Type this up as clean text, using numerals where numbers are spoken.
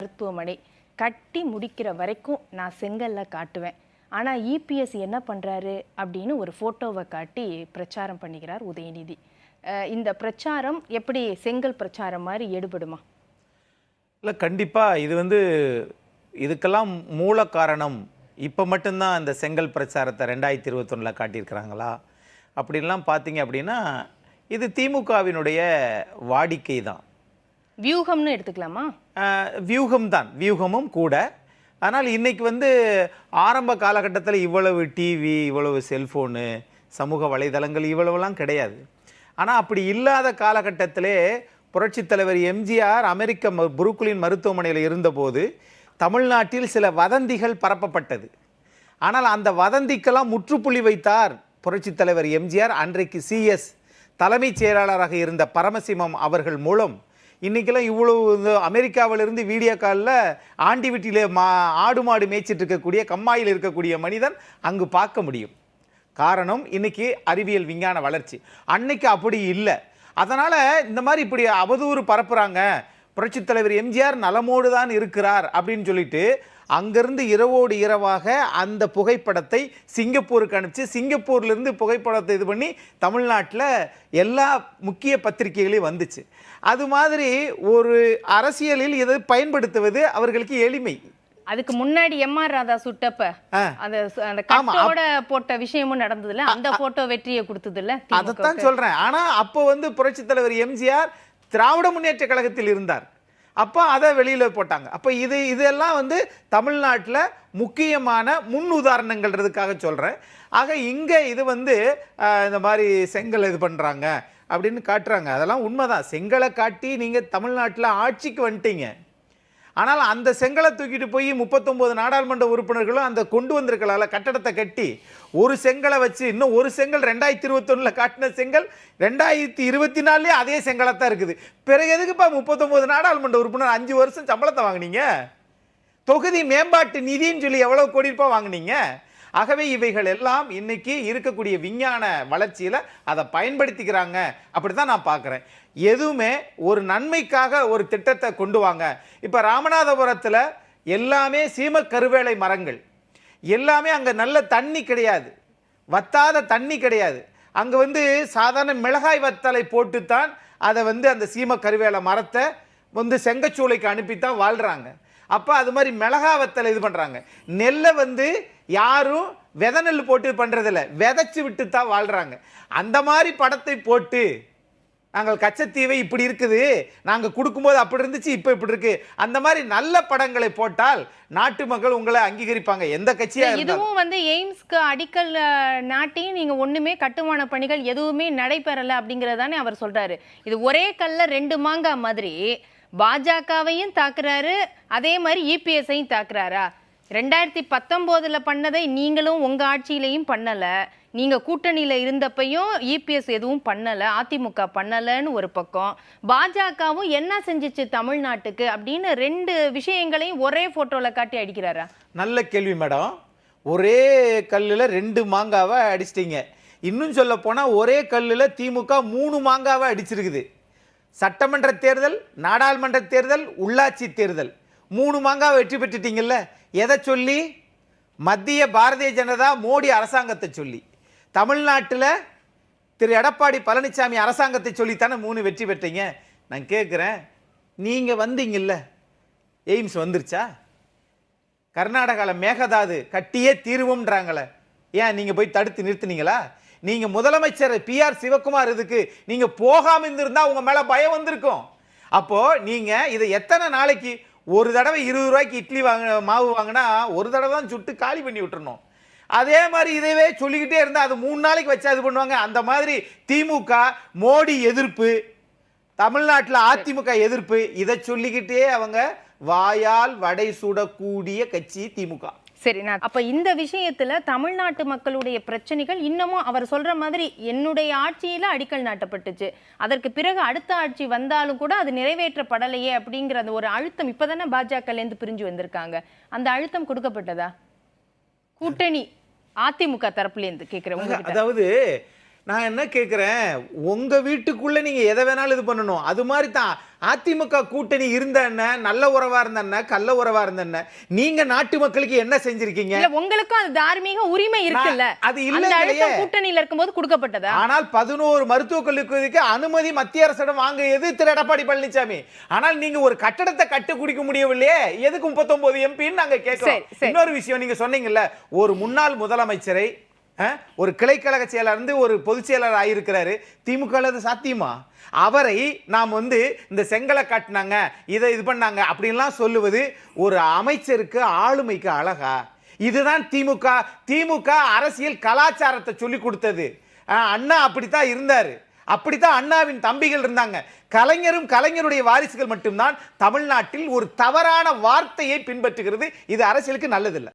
மருத்துவமனை கட்டி முடிக்கிற வரைக்கும் நான் செங்கல்ல காட்டுவேன். ஆனால் இபிஎஸ் என்ன பண்ணுறாரு அப்படின்னு ஒரு ஃபோட்டோவை காட்டி பிரச்சாரம் பண்ணிக்கிறார் உதயநிதி. இந்த பிரச்சாரம் எப்படி செங்கல் பிரச்சாரம் மாதிரி எடுபடுமா? இல்லை, கண்டிப்பாக இது இதுக்கெல்லாம் மூல காரணம் இப்போ மட்டும்தான் இந்த செங்கல் பிரச்சாரத்தை 2021 காட்டியிருக்கிறாங்களா அப்படின்லாம் பார்த்தீங்க அப்படின்னா இது திமுகவினுடைய வாடிக்கை தான். வியூகம்னு எடுத்துக்கலாமா? வியூகமும் கூட. ஆனால் இன்னைக்கு ஆரம்ப காலகட்டத்தில் இவ்வளவு டிவி, இவ்வளவு செல்ஃபோனு, சமூக வலைதளங்கள் இவ்வளவுலாம் கிடையாது. ஆனால் அப்படி இல்லாத காலகட்டத்திலே புரட்சித் தலைவர் எம்ஜிஆர் அமெரிக்க புருக்லின் மருத்துவமனையில் இருந்தபோது தமிழ்நாட்டில் சில வதந்திகள் பரப்பப்பட்டது. ஆனால் அந்த வதந்திக்கெல்லாம் முற்றுப்புள்ளி வைத்தார் புரட்சித் தலைவர் எம்ஜிஆர். அன்றைக்கு சிஎஸ் தலைமைச் செயலாளராக இருந்த பரமசிவம் அவர்கள் மூலம் இன்றைக்கெல்லாம் இவ்வளவு அமெரிக்காவிலிருந்து வீடியோ காலில் ஆண்டி வீட்டிலே ஆடு மாடு மேய்ச்சிட்டு இருக்கக்கூடிய கம்மாயில் இருக்கக்கூடிய மனிதன் அங்கு பார்க்க முடியும். காரணம், இன்னைக்கு அறிவியல் விஞ்ஞான வளர்ச்சி. அன்னைக்கு அப்படி இல்லை. அதனால் இந்த மாதிரி இப்படி அவதூறு பரப்புகிறாங்க, புரட்சித் தலைவர் எம்ஜிஆர் நலமோடு தான் இருக்கிறார் அப்படின்னு சொல்லிட்டு அங்கிருந்து இரவோடு இரவாக அந்த புகைப்படத்தை சிங்கப்பூருக்கு அனுப்பிச்சு சிங்கப்பூர்லேருந்து புகைப்படத்தை இது பண்ணி தமிழ்நாட்டில் எல்லா முக்கிய பத்திரிகைகளையும் வந்துச்சு. அது மாதிரி ஒரு அரசியலில் இதை பயன்படுத்துவது அவர்களுக்கு எளிமை. அதுக்கு முன்னாடி எம்ஆர் ராதா சுட்டப்ப அந்த கட்டோட போட்ட விஷயமும் நடந்ததுல, அந்த போட்டோ வெற்றியை கொடுத்ததுல, அதைத்தான் சொல்றேன். ஆனா அப்போ புரட்சித் தலைவர் எம்ஜிஆர் திராவிட முன்னேற்ற கழகத்தில் இருந்தார். அப்போ அதை வெளியில் போட்டாங்க. அப்போ இதெல்லாம் தமிழ்நாட்டில் முக்கியமான முன் உதாரணங்கள்ன்றதுக்காக சொல்கிறேன். ஆக இங்கே இது இந்த மாதிரி செங்கல் இது பண்ணுறாங்க அப்படின்னு காட்டுறாங்க. அதெல்லாம் உண்மைதான். செங்கலை காட்டி நீங்கள் தமிழ்நாட்டில் ஆட்சிக்கு வந்துட்டீங்க. ஆனால் அந்த செங்கலை தூக்கிட்டு போய் 39 நாடாளுமன்ற உறுப்பினர்களும் அந்த கொண்டு வந்திருக்கலாம்ல, கட்டடத்தை கட்டி ஒரு செங்கலை வச்சு இன்னும் ஒரு செங்கல் 2021 காட்டின செங்கல் 2024 அதே செங்கலை தான் இருக்குது. பிறகு எதுக்குப்பா 39 நாடாளுமன்ற உறுப்பினர் 5 வருஷம் சம்பளத்தை வாங்கினீங்க? தொகுதி மேம்பாட்டு நிதின்னு சொல்லி எவ்வளவு கோடி ரூபாய் வாங்கினீங்க? ஆகவே இவைகள் எல்லாம் இன்னைக்கு இருக்கக்கூடிய விஞ்ஞான வளர்ச்சியில் அதை பயன்படுத்திக்கிறாங்க. அப்படித்தான் நான் பார்க்குறேன். எதுவுமே ஒரு நன்மைக்காக ஒரு திட்டத்தை கொண்டு வாங்க. இப்போ ராமநாதபுரத்தில் எல்லாமே சீம கருவேலை மரங்கள், எல்லாமே அங்கே நல்ல தண்ணி கிடையாது, வத்தாத தண்ணி கிடையாது. அங்கே சாதாரண மிளகாய் வத்தலை போட்டுத்தான் அதை அந்த சீம கருவேலை மரத்தை செங்கச்சூளைக்கு அனுப்பித்தான் வாழ்கிறாங்க. அப்போ அது மாதிரி மிளகா வத்தலை இது பண்ணுறாங்க. நெல்லை யாரும் விதை நெல் போட்டு பண்ணுறதில்ல, விதைச்சி விட்டு தான் வாழ்கிறாங்க. அந்த மாதிரி படத்தை போட்டு நாங்கள் கச்சத்தீவை இப்படி இருக்குது, நாங்கள் கொடுக்கும்போது அப்படி இருந்துச்சு, இப்போ இப்படி இருக்கு, அந்த மாதிரி நல்ல படங்களை போட்டால் நாட்டு மக்கள் உங்களை அங்கீகரிப்பாங்க. எந்த கட்சியா இதுவும் எய்ம்ஸ்க்கு அடிக்கல் நாட்டி நீங்க ஒண்ணுமே கட்டுமான பணிகள் எதுவுமே நடைபெறல அப்படிங்கறதானே அவர் சொல்றாரு. இது ஒரே கல்ல 2 மாங்காய் மாதிரி பாஜகவையும் தாக்குறாரு, அதே மாதிரி இபிஎஸ்ஐயும் தாக்குறாரா? 2019 பண்ணதை நீங்களும் உங்க ஆட்சியிலையும் பண்ணல, நீங்க கூட்டணியில இருந்தப்பையும் இபிஎஸ் எதுவும் பண்ணல, அதிமுக பண்ணலன்னு ஒரு பக்கம், பாஜகவும் என்ன செஞ்சிச்சு தமிழ்நாட்டுக்கு அப்படின்னு 2 விஷயங்களையும் ஒரே போட்டோல காட்டி அடிக்கிறாரா? நல்ல கேள்வி மேடம். ஒரே கல்லுல 2 மாங்காவை அடிச்சிட்டீங்க. இன்னும் சொல்ல போனா ஒரே கல்லுல திமுக 3 மாங்காவை அடிச்சிருக்குது. சட்டமன்ற தேர்தல், நாடாளுமன்ற தேர்தல், உள்ளாட்சி தேர்தல் 3 மாங்காவை வெற்றி பெற்றுட்டீங்கல்ல. எதை சொல்லி? மத்திய பாரதிய ஜனதா மோடி அரசாங்கத்தை சொல்லி, தமிழ்நாட்டில் திரு எடப்பாடி பழனிசாமி அரசாங்கத்தை சொல்லித்தானே 3 வெற்றி பெற்றீங்க. நான் கேட்குறேன், நீங்கள் வந்தீங்கல்ல, எய்ம்ஸ் வந்துருச்சா? கர்நாடகாவில் மேகதாது கட்டியே தீர்வும்ன்றாங்களே, ஏன் நீங்கள் போய் தடுத்து நிறுத்தினீங்களா? நீங்கள் முதலமைச்சர் பிஆர் சிவகுமார் இதுக்கு நீங்கள் போகாமல் இருந்திருந்தா உங்கள் மேலே பயம் வந்திருக்கும். அப்போது நீங்கள் இதை எத்தனை நாளைக்கு? ஒரு தடவை 20 ரூபாய்க்கு இட்லி மாவு வாங்கினா ஒரு தடவை தான் சுட்டு காலி பண்ணி விட்டுறணும். அதே மாதிரி இதைவே சொல்லிக்கிட்டே இருந்தால் அது 3 நாளைக்கு வச்சு அது பண்ணுவாங்க. அந்த மாதிரி திமுக மோடி எதிர்ப்பு, தமிழ்நாட்டில் அதிமுக எதிர்ப்பு, இதை சொல்லிக்கிட்டே அவங்க வாயால் வடை சுடக்கூடிய கட்சி திமுக. சரி, நான் அப்ப இந்த விஷயத்துல தமிழ்நாட்டு மக்களுடைய பிரச்சனைகள் இன்னமும் அவர் சொல்ற மாதிரி என்னுடைய ஆட்சியில அடிக்கல் நாட்டப்பட்டுச்சு, அதற்கு பிறகு அடுத்த ஆட்சி வந்தாலும் கூட அது நிறைவேற்றப்படலையே அப்படிங்கிற அந்த ஒரு அழுத்தம் இப்பதானே பாஜகல இருந்து பிரிஞ்சு வந்திருக்காங்க. அந்த அழுத்தம் கொடுக்கப்பட்டதா கூட்டணி அதிமுக தரப்புல இருந்து? கேட்கிறேன். அதாவது நான் என்ன கேட்குறேன், உங்க வீட்டுக்குள்ள நீங்க எதை வேணாலும் இது பண்ணணும். அது மாதிரி தான் அதிமுக கூட்டணி இருந்த என்ன, நல்ல உறவா இருந்த என்ன, கள்ள உறவா இருந்த என்ன, நீங்க நாட்டு மக்களுக்கு என்ன செஞ்சிருக்கீங்க? இல்ல உங்களுக்கும் அது தார்மீக உரிமை இருக்குல்ல, அது அந்த இல்லையே. அழுத்தம் கூட்டணியில இருக்கும்போது கொடுக்கப்பட்டதா? ஆனால் 11 மருத்துவக் கல்லூரிக்கு அனுமதி மத்திய அரசிடம் வாங்கியது திரு எடப்பாடி பழனிசாமி. ஆனால் நீங்க ஒரு கட்டடத்தை கட்டு குடிக்க முடியவில்லையே, எதுக்கு 39 எம்பின்னு நாங்க கேட்கிறோம். இன்னொரு விஷயம், நீங்க சொன்னீங்கல்ல, ஒரு முன்னாள் முதலமைச்சரை ஒரு கிளைக்கழக செயலர் இருந்து ஒரு பொதுச் செயலர் ஆயிருக்கிறாரு, திமுக சாத்தியமா? அவரை நாம் வந்து இந்த செங்கலை காட்டினாங்க, இதை இது பண்ணாங்க அப்படின்லாம் சொல்லுவது ஒரு அமைச்சருக்கு ஆளுமைக்கு அழகா? இதுதான் திமுக அரசியல் கலாச்சாரத்தை சொல்லி கொடுத்தது. அண்ணா அப்படித்தான் இருந்தாரு, அப்படித்தான் அண்ணாவின் தம்பிகள் இருந்தாங்க. கலைஞரும் கலைஞருடைய வாரிசுகள் மட்டும்தான் தமிழ்நாட்டில் ஒரு தவறான வார்த்தையை பின்பற்றுகிறது. இது அரசியலுக்கு நல்லதில்லை.